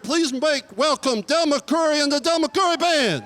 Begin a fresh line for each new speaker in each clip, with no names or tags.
please make welcome Del McCoury and the Del McCoury Band.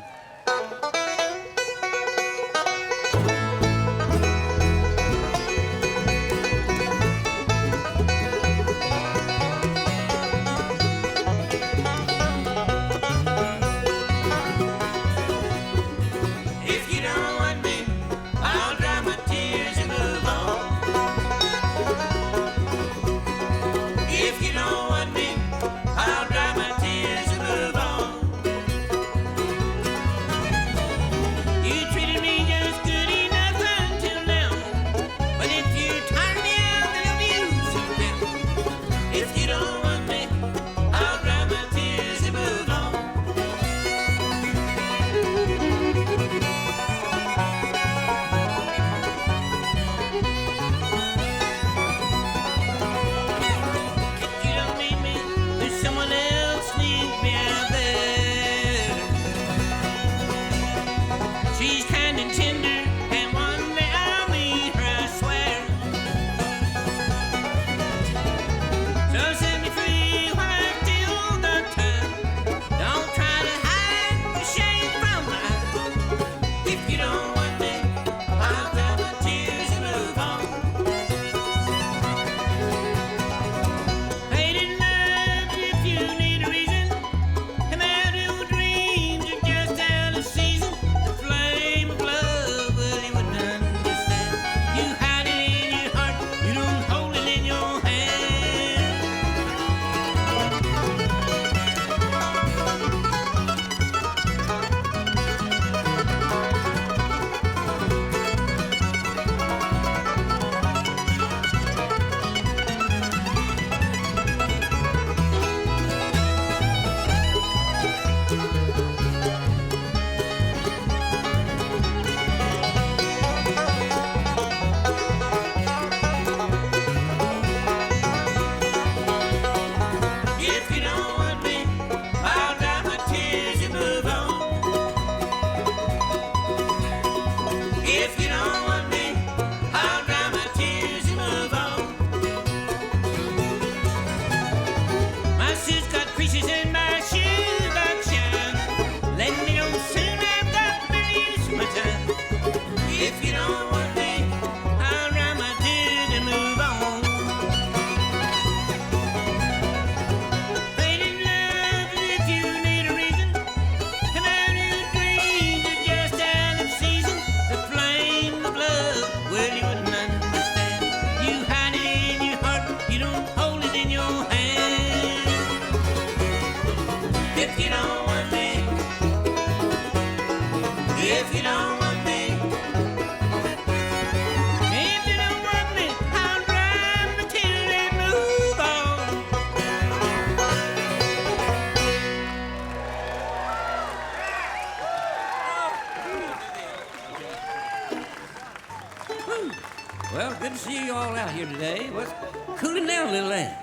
Well, good to see you all out here today. What's cooling down a little, ain't it?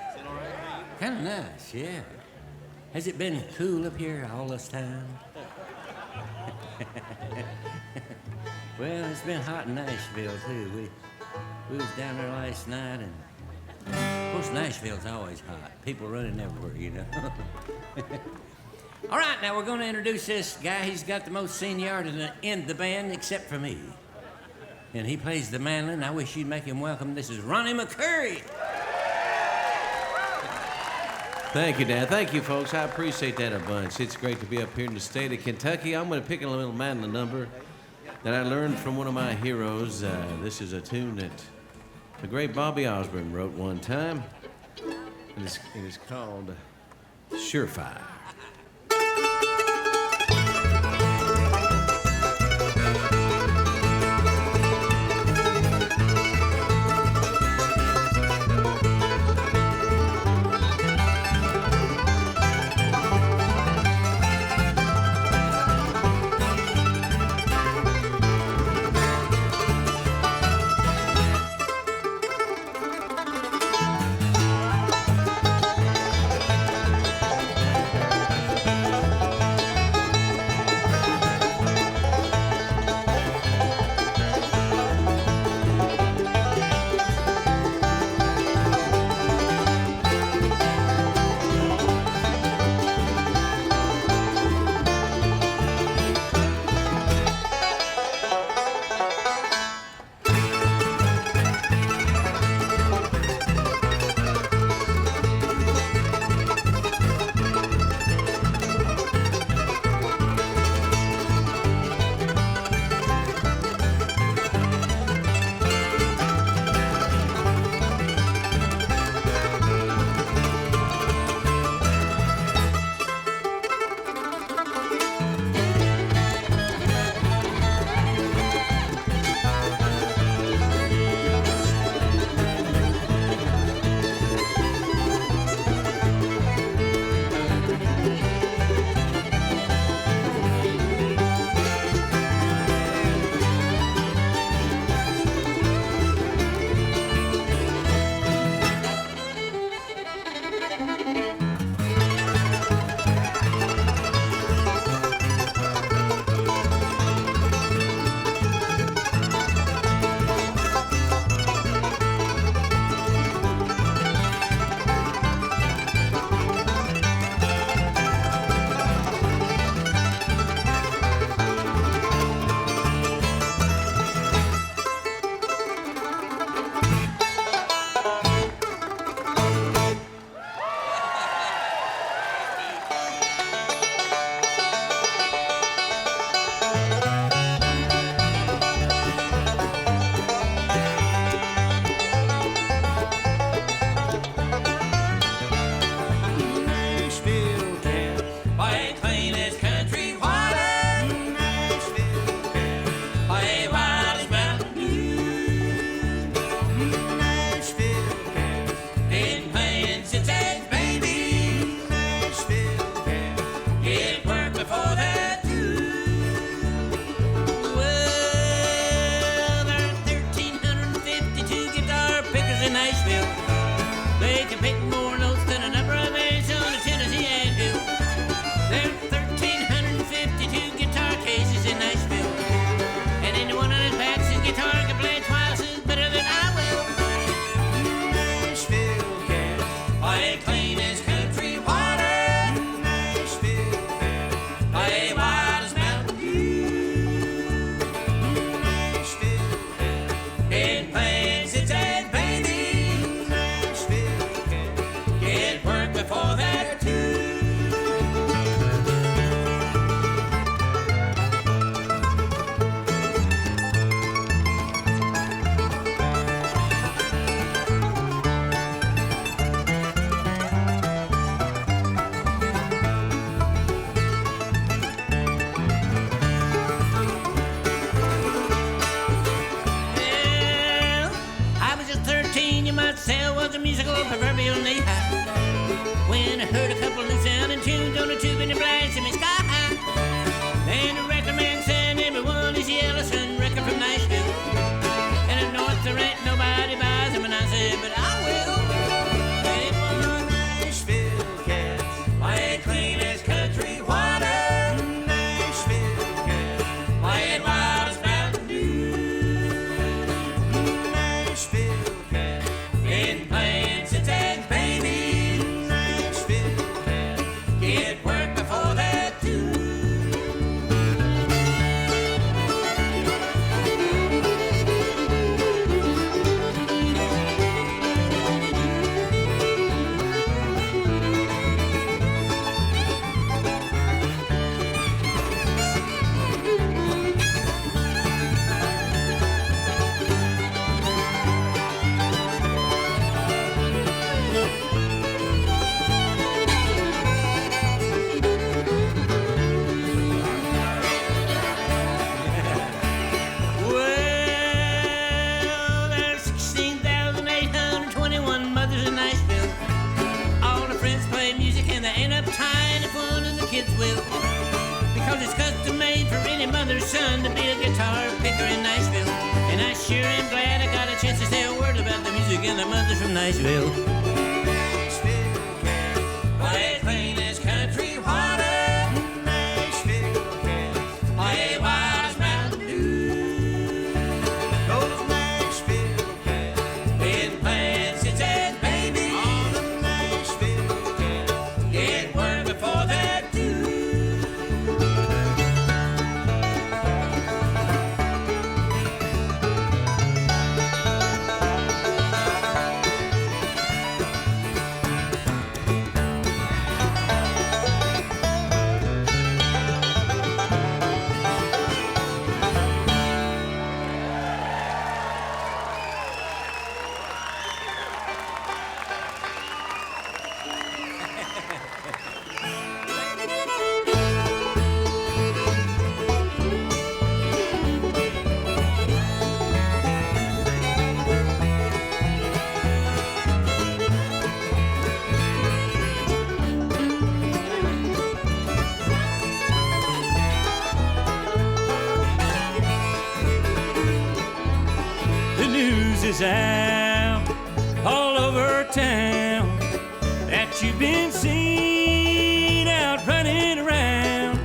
Kind of nice, yeah. Has it been cool up here all this time? Well, it's been hot in Nashville, too. We was down there last night, and of course, Nashville's always hot. People running everywhere, you know. All right, now we're going to introduce this guy. He's got the most seniority in the band, except for me. And he plays the mandolin. I wish you'd make him welcome. This is Ronnie McCoury.
Thank you, Dan. Thank you, folks. I appreciate that a bunch. It's great to be up here in the state of Kentucky. I'm going to pick a little mandolin number that I learned from one of my heroes. This is a tune that the great Bobby Osborne wrote one time. And it is called Surefire.
a musical proverbial knee high. When I heard a couple new sounding tunes on a tube and it blasted me sky high. And the record man said everyone is Yellowstone record from Nashville. And in North there ain't nobody buys them, and I said, but I will. They were Nashville cats, white clean as country water. Nashville cats, white wild as Mountain Dew. Nashville cats, been playing since as baby. Nashville cats, get work before that too. Well, there's 16,821 mothers in Nashville. All the friends play music and they ain't uptight if one of the kids will. Because it's custom made for any mother's son to be a guitar picker in Nashville. And I sure am glad I got a chance to say a word about the music and the mothers from Nashville. Nashville cats, white clean as country water. Nashville cats, white wild as Mountain Dew. Those Nashville cats, been playing since as baby. All the Nashville cats, get work before that too. The news is out all over town that you've been seen out running around.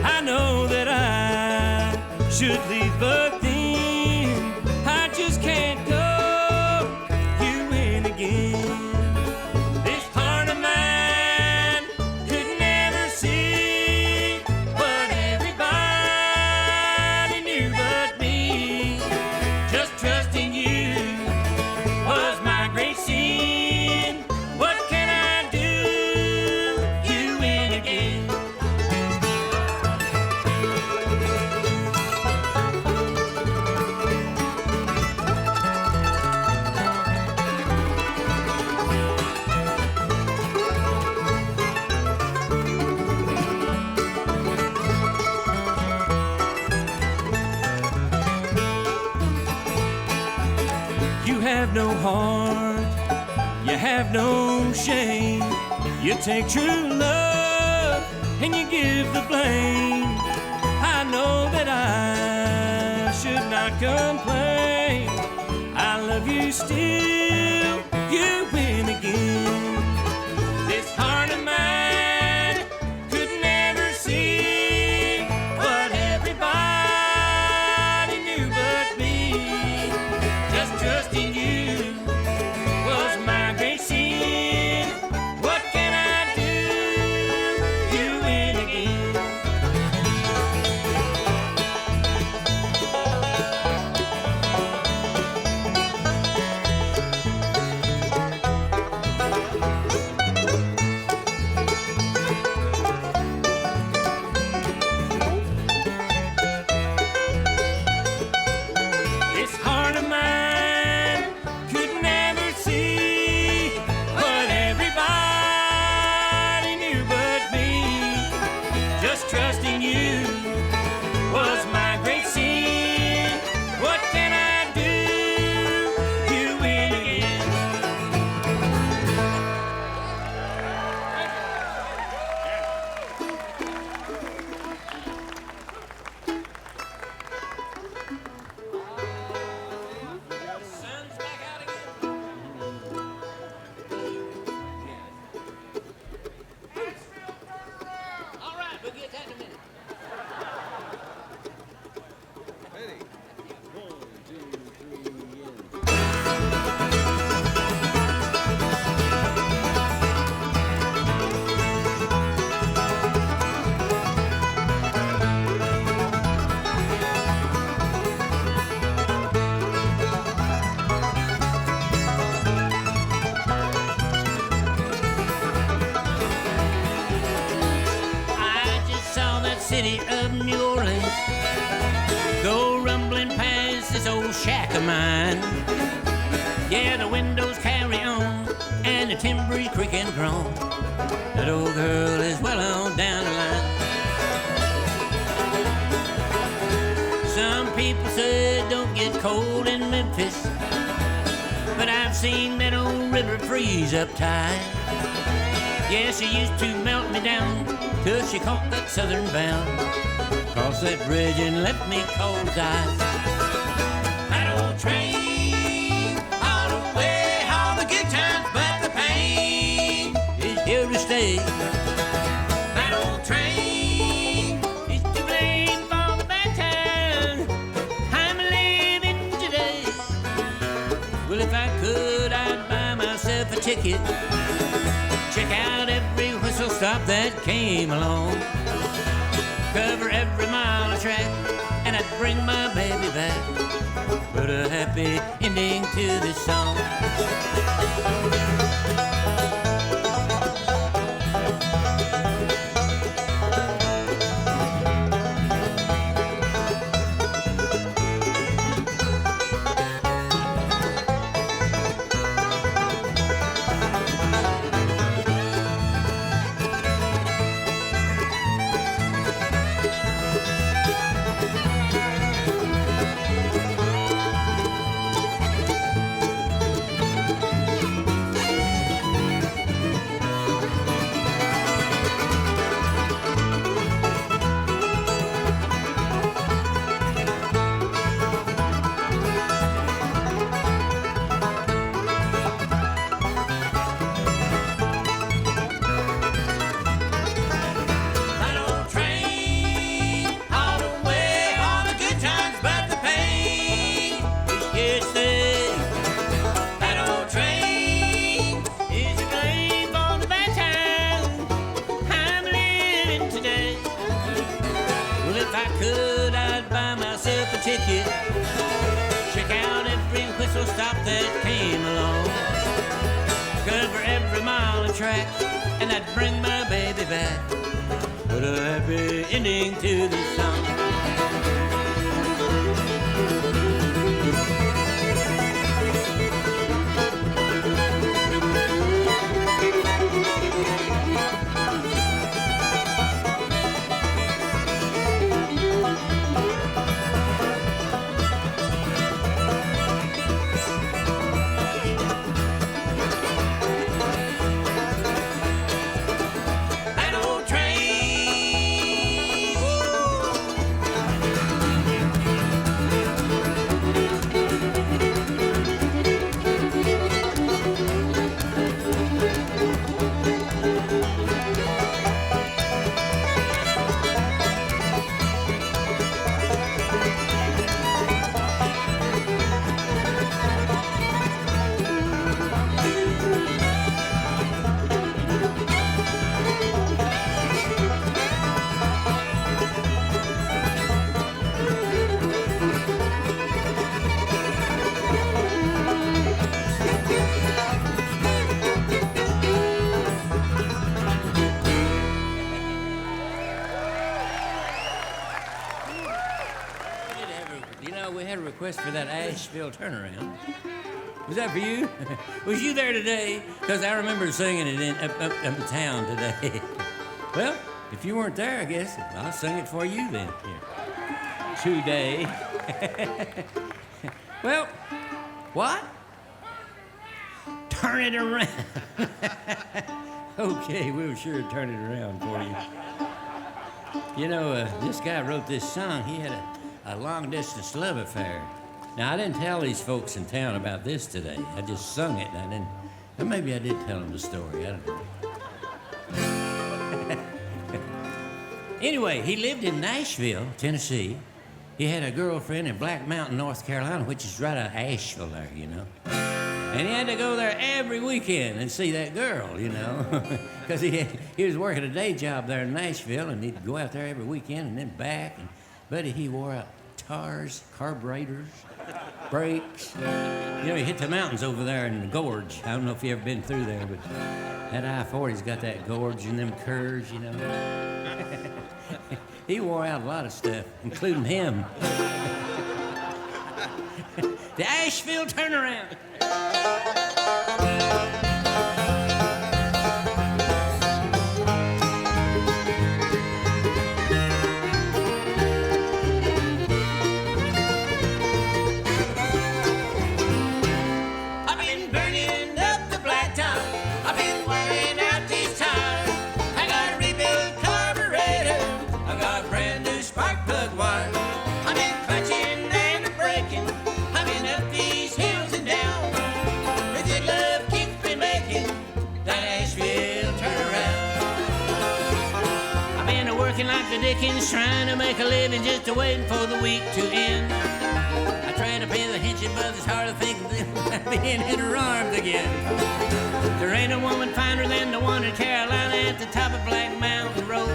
I know that I should leave, but then I just can't go. You win again. This heart of mine could never see what everybody knew but me. Just trusting you was my great sin. What can I do? You win again. You have no heart, you have no shame. You take true love and you give the blame. I know that I should not complain. I love you still, you win again. This heart of mine could never see what everybody knew but me. Just trusting you was my great sin. What can I do? You win again. This heart of mine could never see what everybody knew but me. Just trusting you was my great sin. What can I do? You win again. city of New Orleans. Go rumbling past this old shack of mine. Yeah, the windows carry on, and the timber is creak and groan. That old girl is well on down the line. Some people say it don't get cold in Memphis, but I've seen that old river freeze up tight. Yeah, she used to melt me down till she caught that southern bound. Cross that bridge and left me cold as ice. That old train, all the way, all the good times, but the pain is here to stay. That old train is to blame for the bad times I'm living today. Well, if I could, I'd buy myself a ticket. Check out every whistle stop that came along. Cover every mile of track, and I'd bring my baby back. Put a happy ending to this song. Ticket. Check out every whistle stop that came along. Cover every mile of track, and I'd bring my baby back. Put a happy ending to this song. For that Asheville turnaround. Was that for you? Was you there today? Because I remember singing it up in town today. Well, if you weren't there, I guess I'll sing it for you then. Here. Today. Well, what? Turn it around. Okay, we'll sure turn it around for you. You know, this guy wrote this song. He had a long-distance love affair. Now, I didn't tell these folks in town about this today. I just sung it, and I didn't... Or maybe I did tell them the story. I don't know. Anyway, he lived in Nashville, Tennessee. He had a girlfriend in Black Mountain, North Carolina, which is right out of Asheville there, you know. And he had to go there every weekend and see that girl, you know. Because he was working a day job there in Nashville, and he'd go out there every weekend and then back. And buddy, he wore out tires, carburetors, brakes. You know, he hit the mountains over there in the gorge. I don't know if you ever been through there, but that I-40's got that gorge and them curves, you know. He wore out a lot of stuff, including him. The Asheville turnaround. Like the Dickens, trying to make a living, just waiting for the week to end. I try to pay the hinching, but it's hard to think of being in her arms again. There ain't a woman finer than the one in Carolina at the top of Black Mountain Road.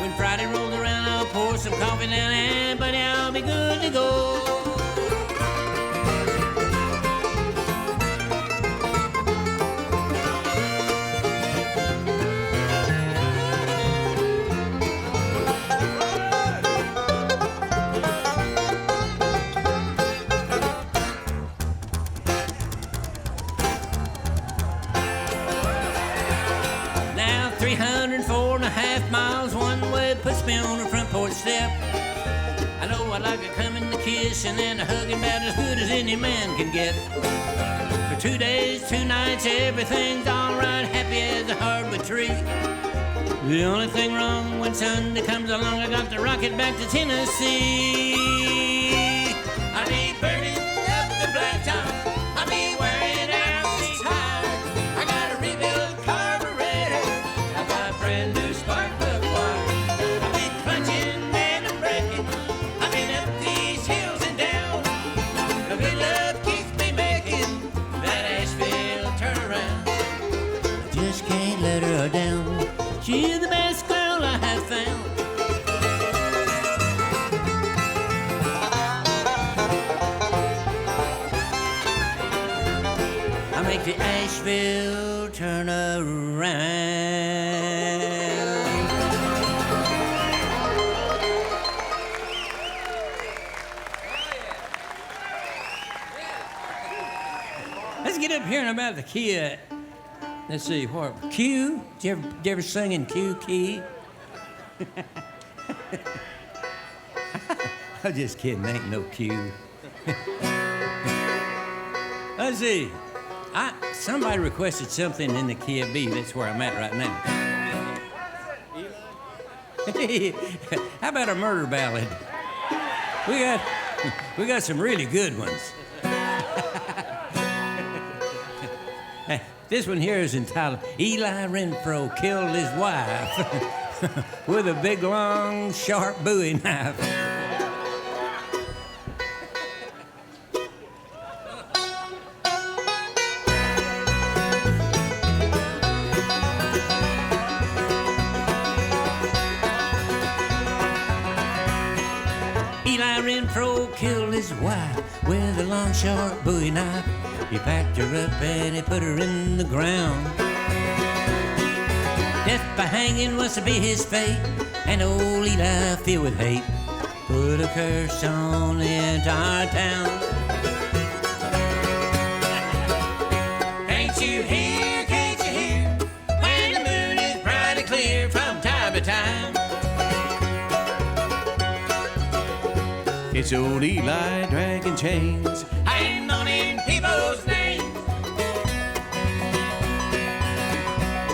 When Friday rolls around, I'll pour some coffee down, and buddy, I'll be good to go. Puts me on the front porch step. I know I like a coming, the kissing, and a hugging about as good as any man can get. For 2 days, 2 nights, everything's alright, happy as a hardwood tree. The only thing wrong when Sunday comes along, I got to rock it back to Tennessee. I be burning up the blacktop, I be wearing out these tires. I got a rebuilt carburetor, I got brand new spark plug wire. Down. She's the best girl I have found. I make the Asheville turn around. Let's get up here and about the key. Let's see, what, Q? Did you ever sing in Q key? I'm just kidding, ain't no Q. Let's see. Somebody requested something in the key of B. That's where I'm at right now. How about a murder ballad? We got some really good ones. This one here is entitled Eli Renfro Killed His Wife with a big, long, sharp Bowie knife. Eli Renfro killed his wife with a long, sharp Bowie knife. He packed her up and he put her in the ground. Death by hanging was to be his fate, and old Eli, filled with hate, put a curse on the entire town. Can't you hear, when the moon is bright and clear from time to time? It's old Eli dragging chains, hanging on in people's names.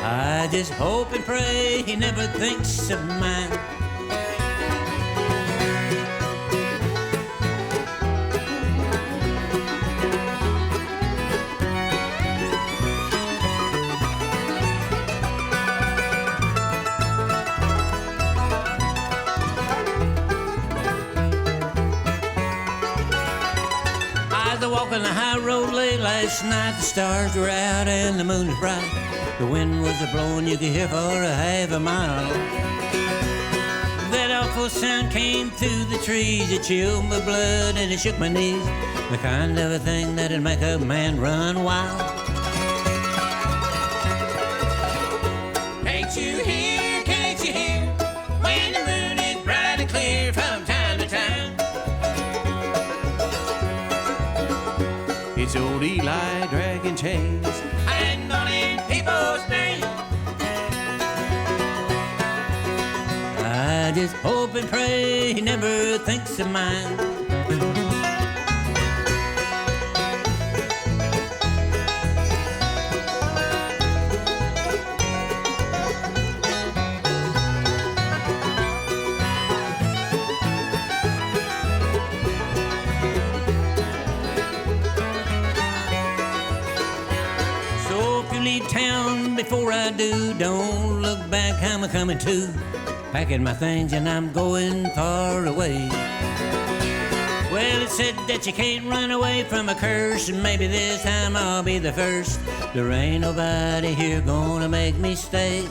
I just hope and pray he never thinks of mine. Walking the high road late last night, the stars were out and the moon was bright. The wind was a-blowing, you could hear for a half a mile. That awful sound came through the trees, it chilled my blood and it shook my knees. The kind of a thing that'd make a man run wild. Can't you hear, when the moon is just hope and pray he never thinks of mine. Leave town before I do. Don't look back, I'm a coming to. Packing my things and I'm going far away. Well, it's said that you can't run away from a curse, and maybe this time I'll be the first. There ain't nobody here gonna make me stay.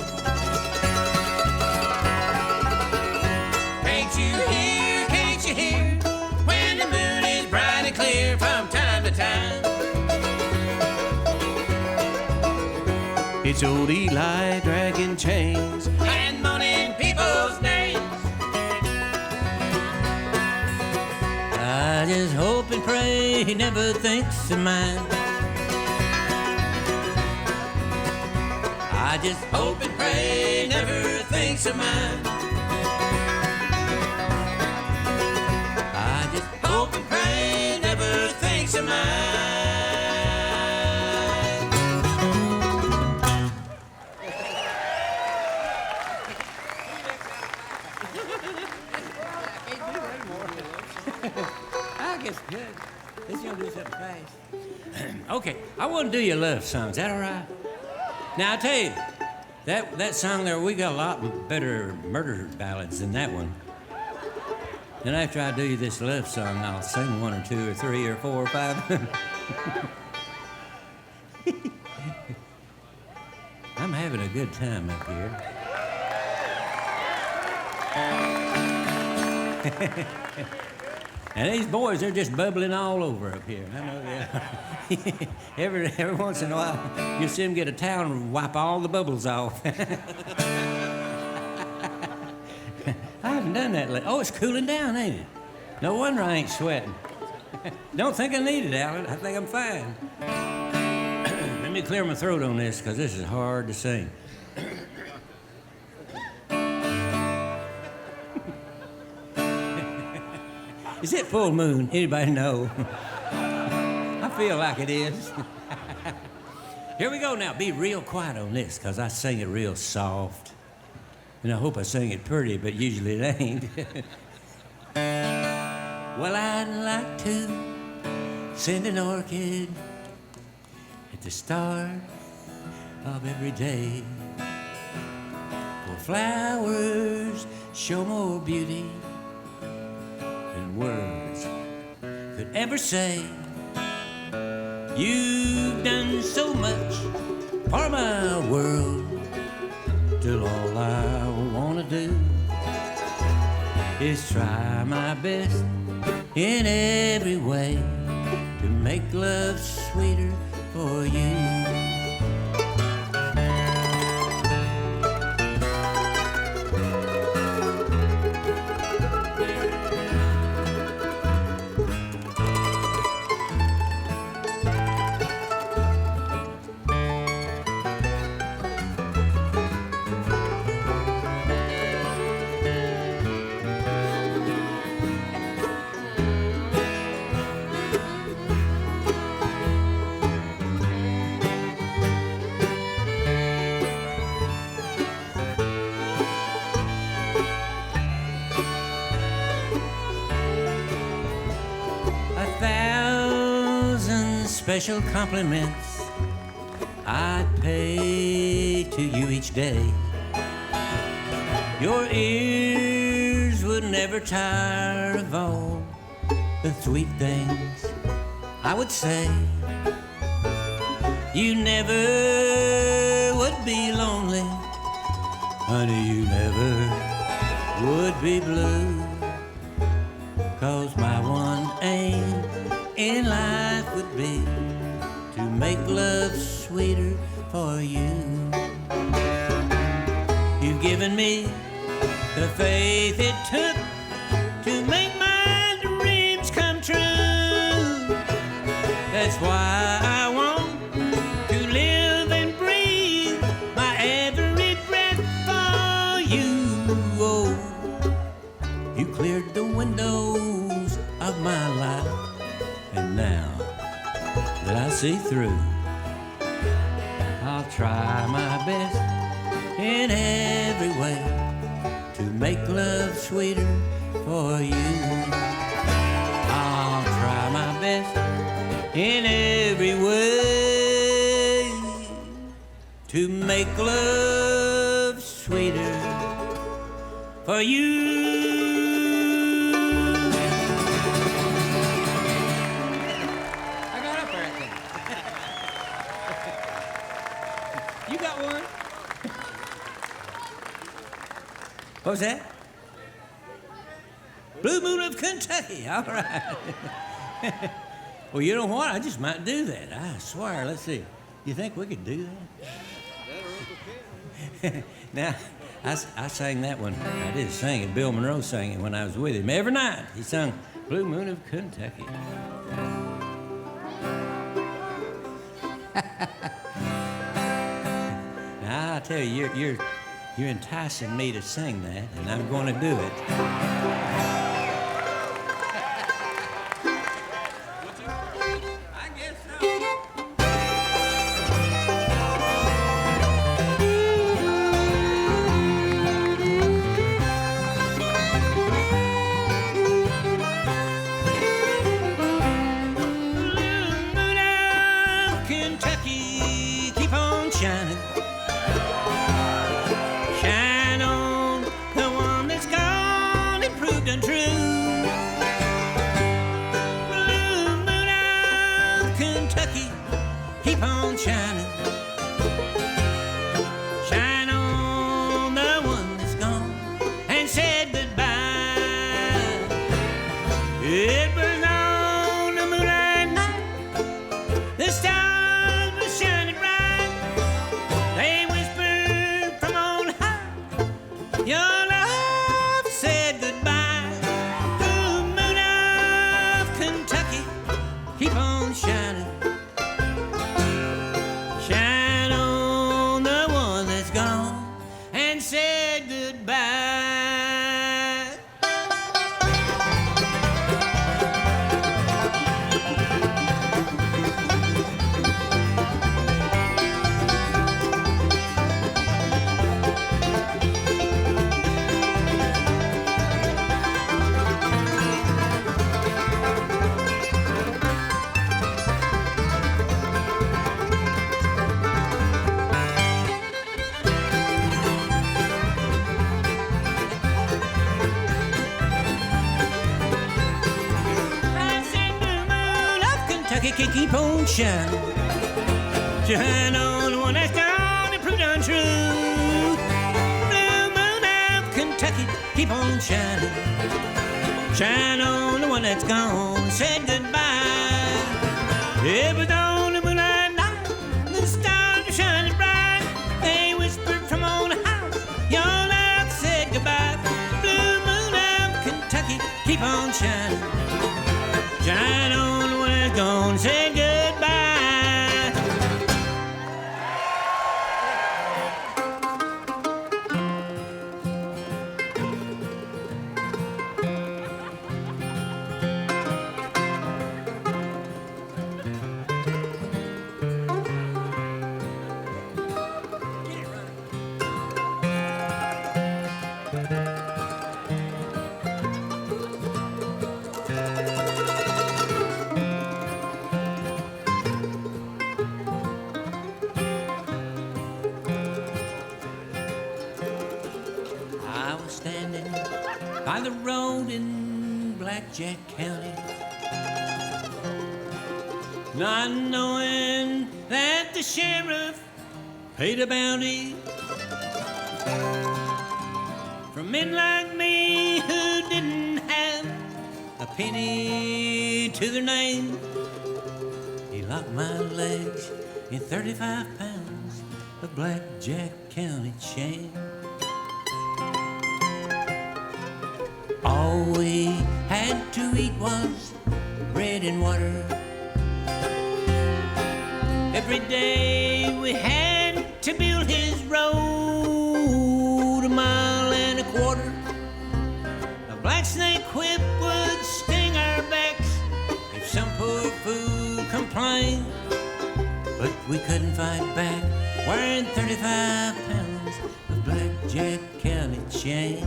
Can't you hear, when the moon is bright and clear from time to time?
It's old Eli dragging chains
and moaning people's names. I just hope and pray he never thinks of mine. I just hope and pray he never thinks of mine. I just hope and pray he never thinks of mine. I guess good. This gonna do something fast. Okay, I want to do your love song. Is that all right? Now I tell you, that song there, we got a lot better murder ballads than that one. Then after I do you this love song, I'll sing one or two or three or four or five. I'm having a good time up here. And these boys, they're just bubbling all over up here. I know, yeah. every once in a while, you see them get a towel and wipe all the bubbles off. I haven't done that lately. Oh, it's cooling down, ain't it? No wonder I ain't sweating. Don't think I need it, Alan. I think I'm fine. Let me clear my throat on this, because this is hard to sing. Is it full moon? Anybody know? I feel like it is. Here we go now. Be real quiet on this, because I sing it real soft. And I hope I sing it pretty, but usually it ain't. Well, I'd like to send an orchid at the start of every day. For flowers show more beauty than words could ever say. You've done so much for my world, till all I wanna do is try my best in every way to make love sweeter for you. Special compliments I'd pay to you each day. Your ears would never tire of all the sweet things I would say. You never would be lonely, honey, you never would be blue, 'cause my one aim in life would be to make love sweeter for you. You've given me the faith it took to make my dreams come true. That's why I want to live and breathe my every breath for you. Oh, You cleared the windows of my life, and now that I see through, I'll try my best in every way to make love sweeter for you. I'll try my best in every way to make love sweeter for you. I got up there, I think. You got one? What was that? Blue Moon of Kentucky. All right. Well, you know what? I just might do that. I swear. Let's see. You think we could do that? Now, I sang that one. I did sing it. Bill Monroe sang it when I was with him. Every night he sung Blue Moon of Kentucky. Now, I tell you, you're enticing me to sing that, and I'm going to do it. Keep on shining, shine on the one that's gone and proved untrue. Blue Moon of Kentucky, keep on shining, shine on the one that's gone and said goodbye. It was on the moonlight night, the stars were shining bright. They whispered from on high, your love said goodbye. Blue Moon of Kentucky, keep on shining, shine on the one that's gone, say goodbye. By the road in Blackjack County, not knowing that the sheriff paid a bounty for men like me who didn't have a penny to their name. He locked my legs in 35 pounds of Blackjack County chain. All we had to eat was bread and water. Every day we had to build his road 1.25 miles. A black black snake whip would sting our backs if some poor fool complained. But we couldn't fight back, wearing 35 pounds of Blackjack County chain.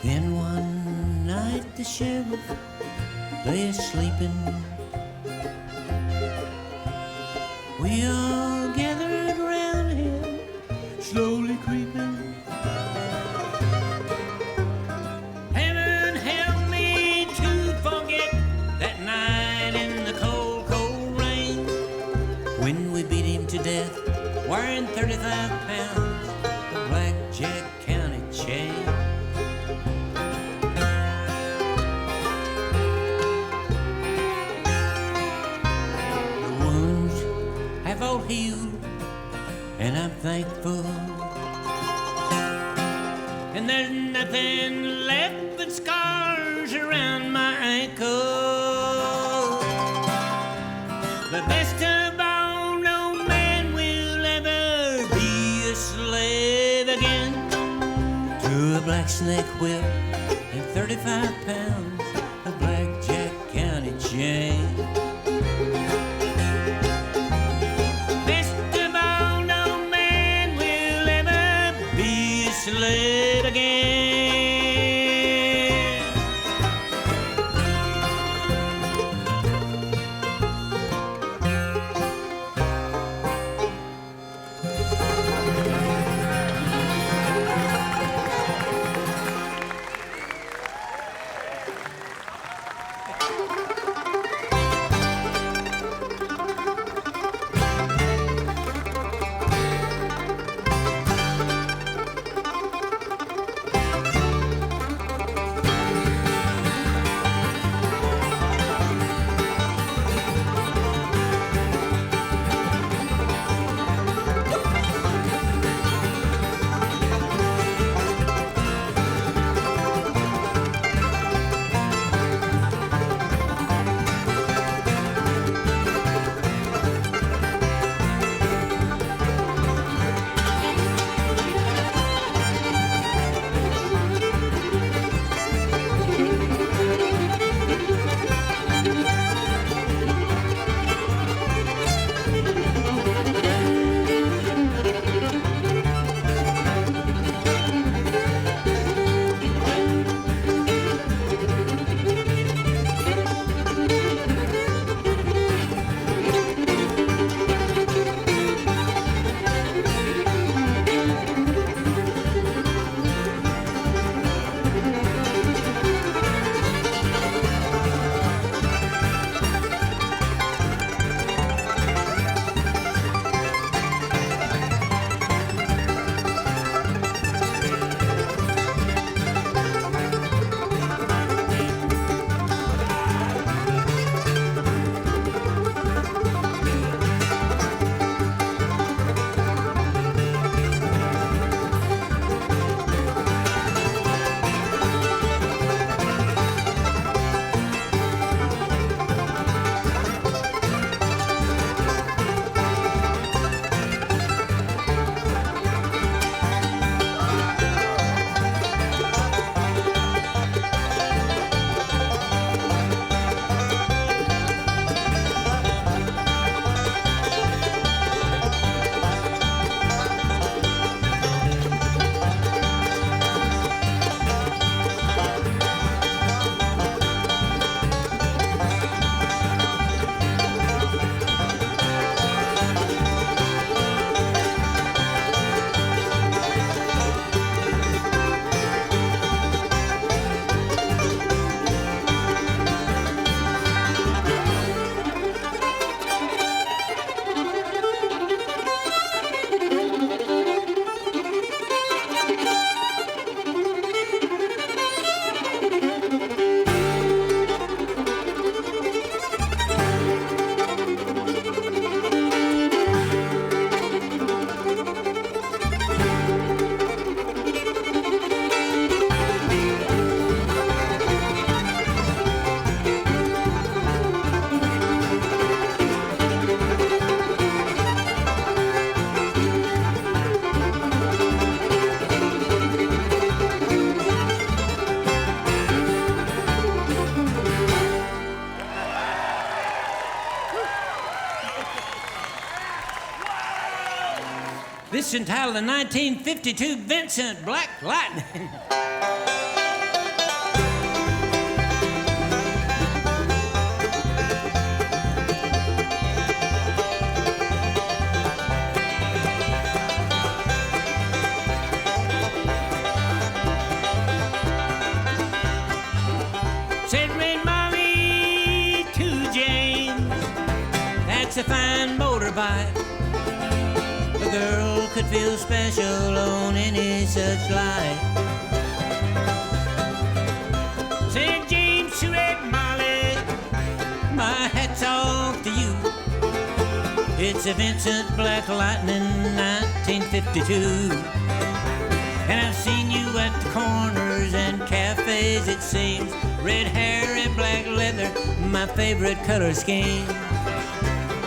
Then one night the sheriff lay sleeping. We all gathered around him, slowly creeping. Heaven help me to forget that night in the cold, cold rain, when we beat him to death, wearing 35 pounds of Blackjack County chain. All healed, and I'm thankful. And there's nothing left but scars around my ankle. The best of all, no man will ever be a slave again to a black snake whip and 35 pounds of Blackjack County chain. Slave again. This is entitled the 1952 Vincent Black Lightning. Said Red Molly to James, that's a fine motorbike. A girl could feel special on any such light. Said James to Red Molly, my hat's off to you. It's a Vincent Black Lightning 1952. And I've seen you at the corners and cafes, it seems. Red hair and black leather, my favorite color scheme.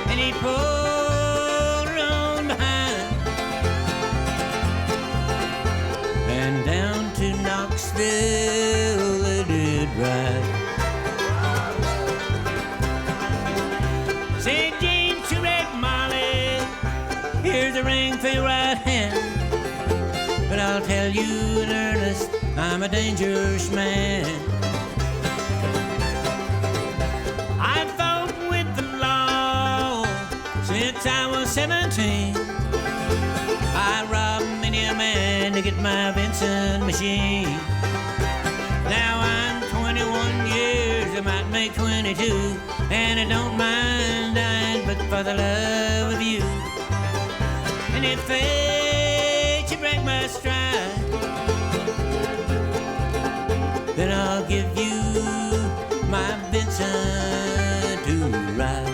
And he pulled her on behind and down to Knoxville they did ride. Said James to Red Molly, here's a ring for your right hand. But I'll tell you in earnest, I'm a dangerous man. I fought with the law since I was 17. I robbed many a man to get my Vincent machine. Now I'm 21 years, I might make 22, and I don't mind dying, but for the love of you. And if you break my stride, then I'll give you my Vincent to ride.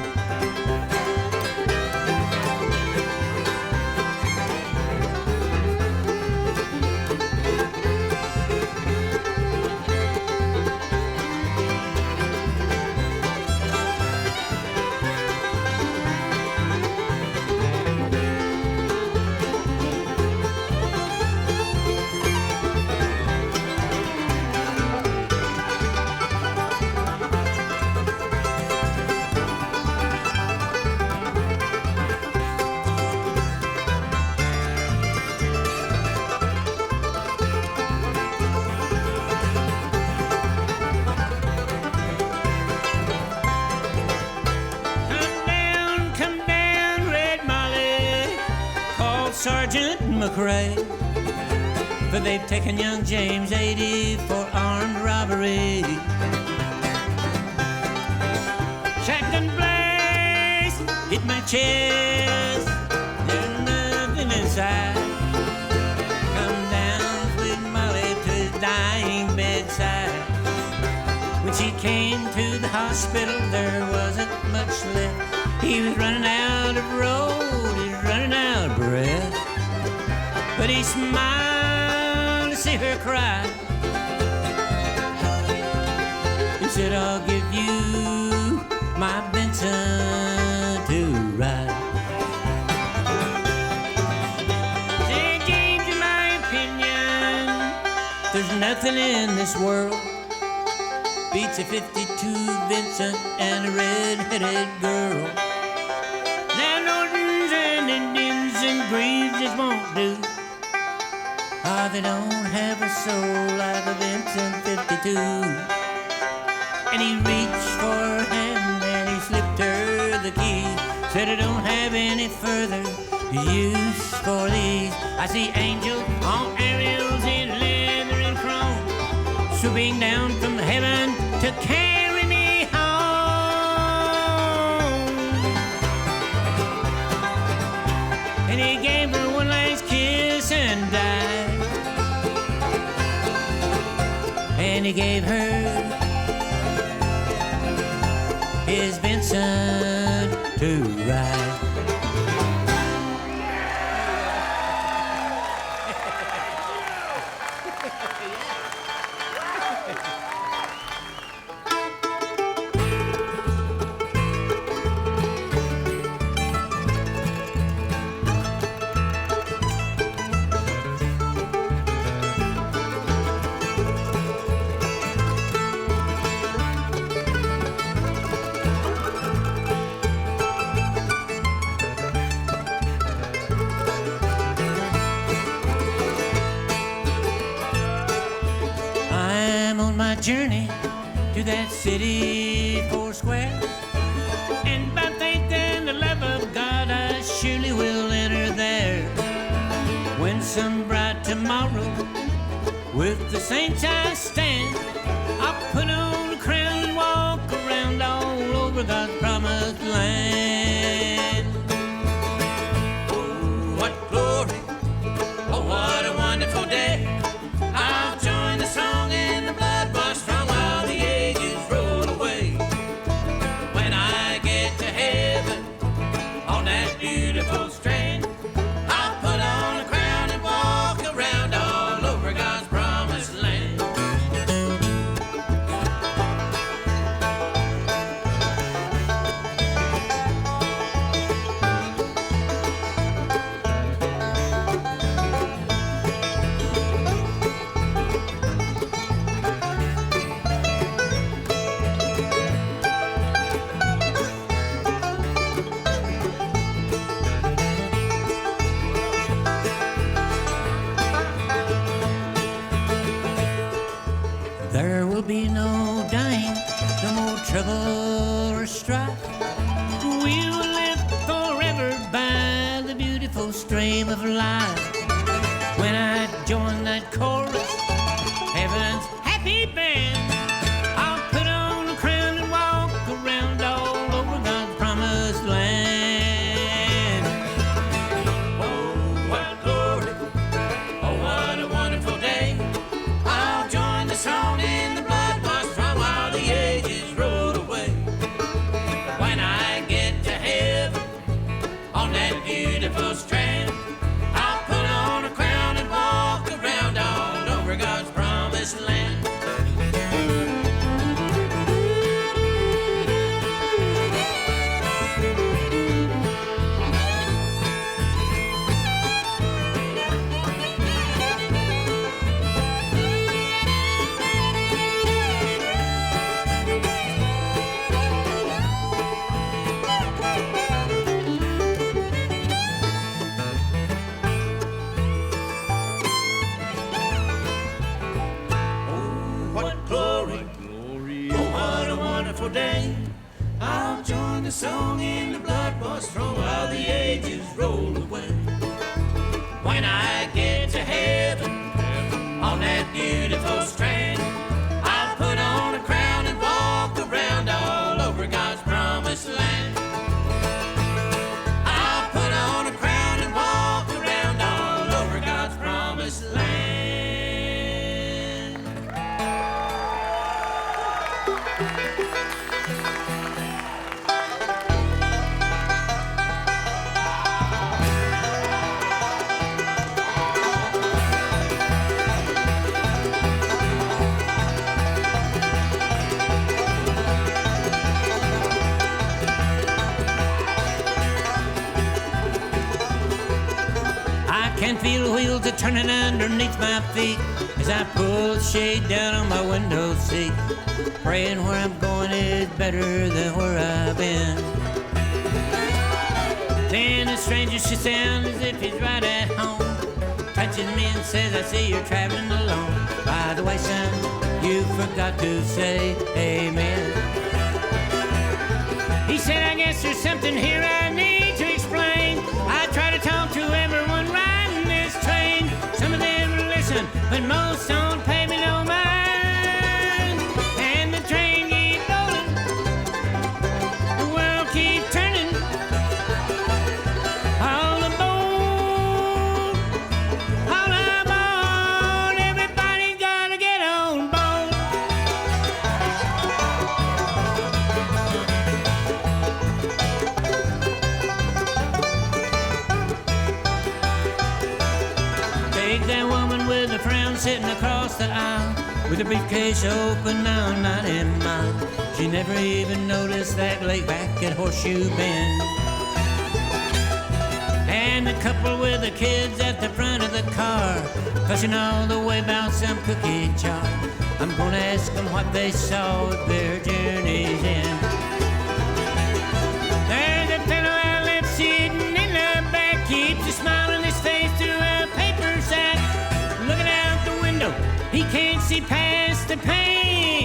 Sergeant McCoury, but they've taken young James 80 for armed robbery. Shotgun blast hit my chest, there's nothing inside. Come down, sweet Molly, to his dying bedside. When she came to the hospital, there wasn't much left. He was running out of road, he was running out of breath. But he smiled to see her cry. He said, I'll give you my Vincent to ride. Said James, in my opinion, there's nothing in this world beats a 52 Vincent and a red-headed girl. Landlords and Indians and Greaves just won't do. Oh, they don't have a soul like a Vincent 52. And he reached for her hand and he slipped her the key. Said I don't have any further use for these. I see angels on aerials in leather and chrome, swooping down from heaven to carry me home. And he gave her one last kiss and died. And he gave her his Vincent to ride. journey to that city four square. And by faith and the love of God, I surely will enter there. When some bright tomorrow, with the saints I stand, I'll put on a crown and walk around all over God's promised land. Oh, what glory! Oh, what a wonderful day! I'll join the song and the blood washed from while the ages roll away. When I get to heaven on that beautiful strand, I'll put on a crown and walk around all over God's promised land. There will be no dying, no more trouble or strife. We will live forever by the beautiful stream of life. When I join that chorus, heaven's happy band, I'll put on a crown and walk around all over God's promised land. Oh, what glory! Oh, what a wonderful day! I'll join the song in the blood washed from while the ages roll away. When I get to heaven on that beautiful strand, I'll put on a crown and walk around all over God's promised land. What glory, oh, what a wonderful day. I'll join the song in the blood washed from while the ages roll away. When I get to heaven on that beautiful strand, I'll put on a crown and walk around all over God's promised land. I'll put on a crown and walk around all over God's promised land. I can feel the wheels a turning underneath my feet as I pull the shade down on my window seat, praying where I'm going is better than where I've been. Then a stranger sits down as if he's right at home, touches me and says, I see you're traveling alone. By the way, son, you forgot to say amen. He said, I guess there's something here I need to explain. I try to talk to everyone riding this train. Some of them listen, but most don't pay me no mind. And the train keeps rolling, the world keeps turning. All aboard, everybody gotta get on board. Take that woman with a frown sitting across the aisle, with her briefcase open now 90 miles. She never even noticed that lake back at Horseshoe Bend. And the couple with the kids at the front of the car, pushing all the way about some cookie jar. I'm gonna ask them what they saw at their journey's end. There's a fellow out left sitting in the back, keeps a smile on his face through a paper sack. Looking out the window, he can't see past the pane.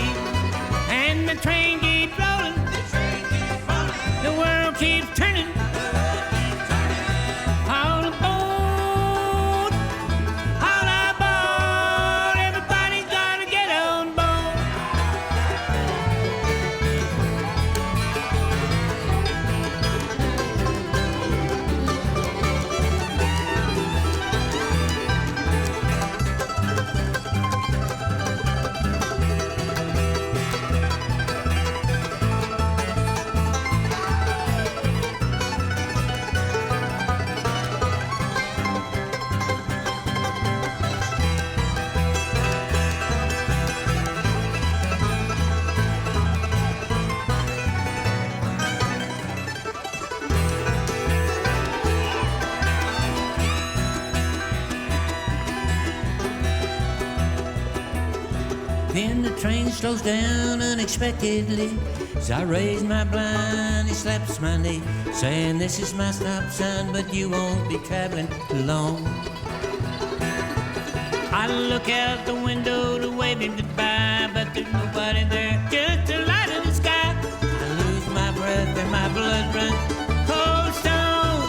slows down unexpectedly. As I raise my blind, he slaps my knee, saying, "This is my stop sign, but you won't be traveling long." I look out the window to wave him goodbye, but there's nobody there, just a light in the sky. I lose my breath and my blood runs cold stone.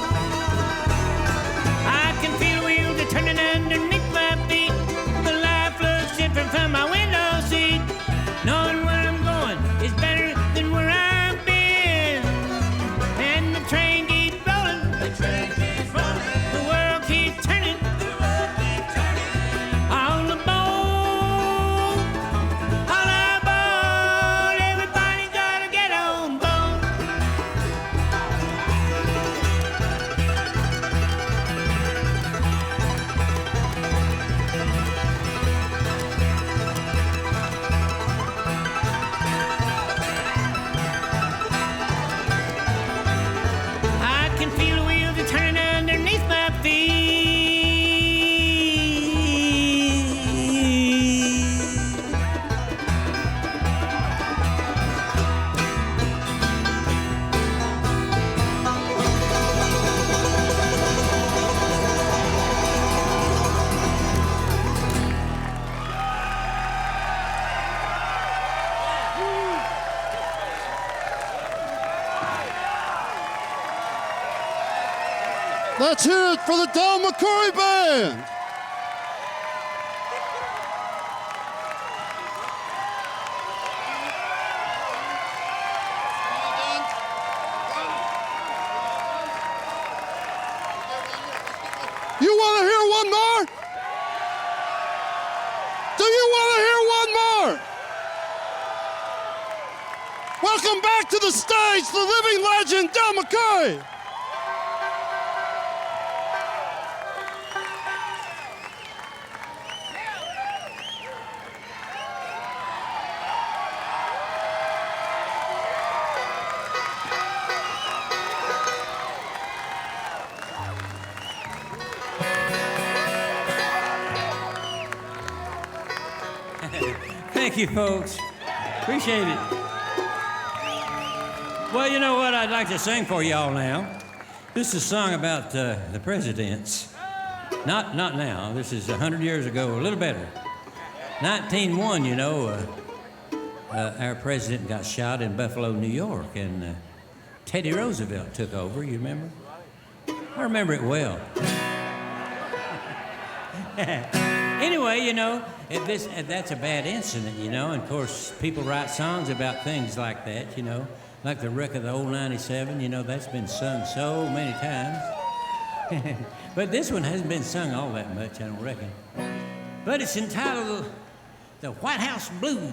I can feel wheels are turning underneath my feet. The life looks different from my window seat. Knowing where I'm going is better than where I've been. And the train keeps rolling. The train keeps rolling. The world keeps turning. The world keeps turning. On the boat. On our boat. Everybody gotta get on board. I can feel the wheels are turning underneath my feet.
Let's hear it for the McCoury Band. You want to hear one more? Do you want to hear one more? Welcome back to the stage, the living legend, Del McCoury.
Thank you, folks. Appreciate it. Well, you know what I'd like to sing for y'all now? This is a song about the presidents. Not now. This is 100 years ago, a little better. 1901, you know, our president got shot in Buffalo, New York, and Teddy Roosevelt took over, you remember? I remember it well. Anyway, you know, that's a bad incident, you know, and of course people write songs about things like that, you know, like the wreck of the old 97, you know, that's been sung so many times. But this one hasn't been sung all that much, I don't reckon. But it's entitled The White House Blues.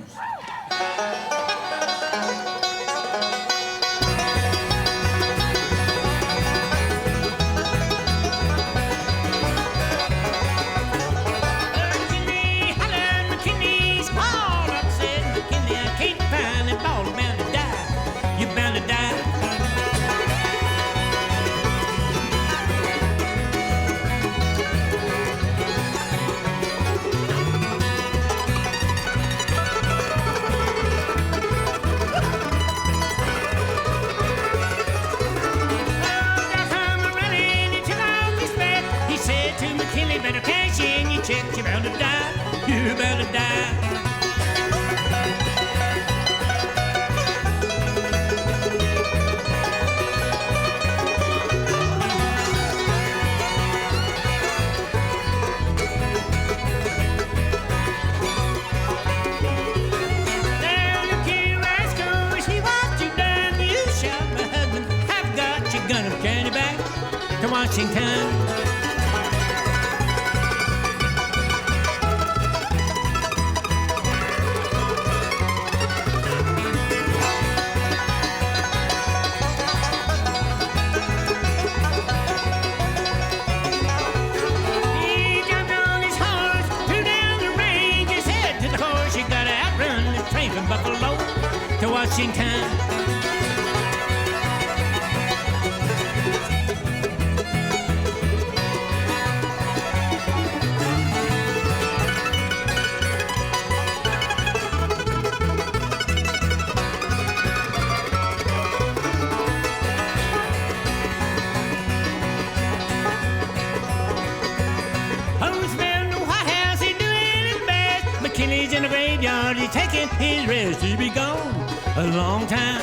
You're bound to die, you're bound to die. Now look here, rascal, see what you done. You shot my husband, I've got your gun. I'm carrying you back to Washington. From Buffalo to Washington. he lays in the graveyard, he's taking his rest. He'll be gone a long time.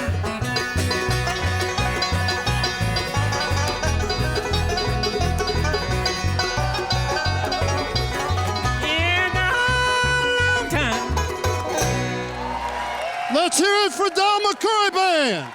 Yeah, gone a long time.
Let's hear it for Don McCoury Band.